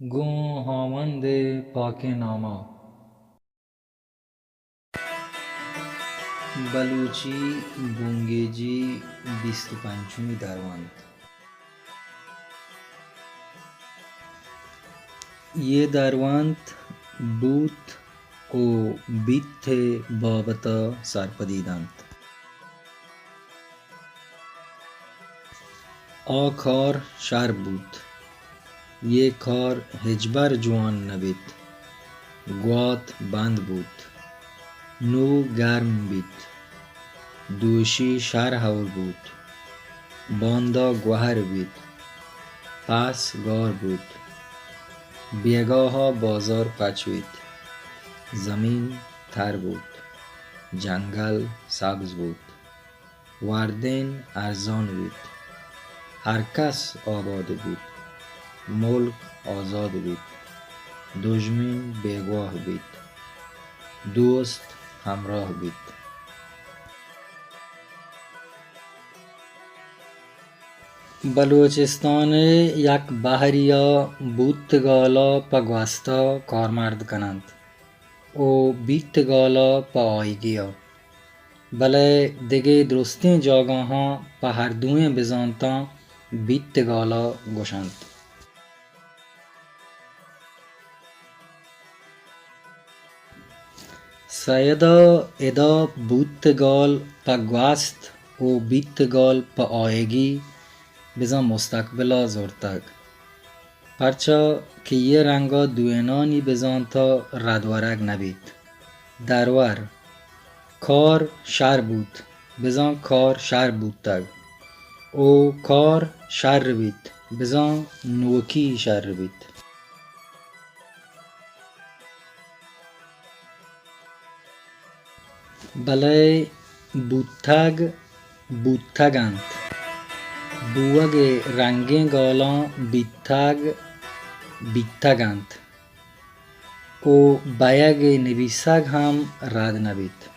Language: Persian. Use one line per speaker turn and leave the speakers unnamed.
گو هامند پاک ناما بلوچی بونگیجی 25 دروند. یه دروند بود و بیت بابتا سرپدیدند. آ کار شر بود. یه کار هجبر جوان نبید. گوات بند بود. نو گرم بید. دوشی شر هور بود. باندا گوهر بید. پس گار بود. بیگاها بازار پچوید. زمین تر بود. جنگل سبز بود. واردین ارزان بود. هر کس آباد بود. ملک آزاد بود. دشمن بیگاه بود. دوست همراه بود. بلوچستان یک بحریا بودتگالا پا گوستا کارمرد کنند و بیتگالا پا آیگیا بله دیگه درستی جاگاه ها پا هر دوی بزانتا بیتگالا گوشند. سیدا ادا بودتگال پا گوست و بیتگال پا آیگی بزن مستقبلا زورتگ پرچا که یه رنگا دوینانی بزان تا ردورگ نبید. درور کار شر بود بزان کار شر بودتگ او کار شر بید بزان نوکی شر بید. بله بودتگ بودتگند. بوگ رنگین گالان بیتگ بیتگند او بیگ نویسگ هم رد نبید.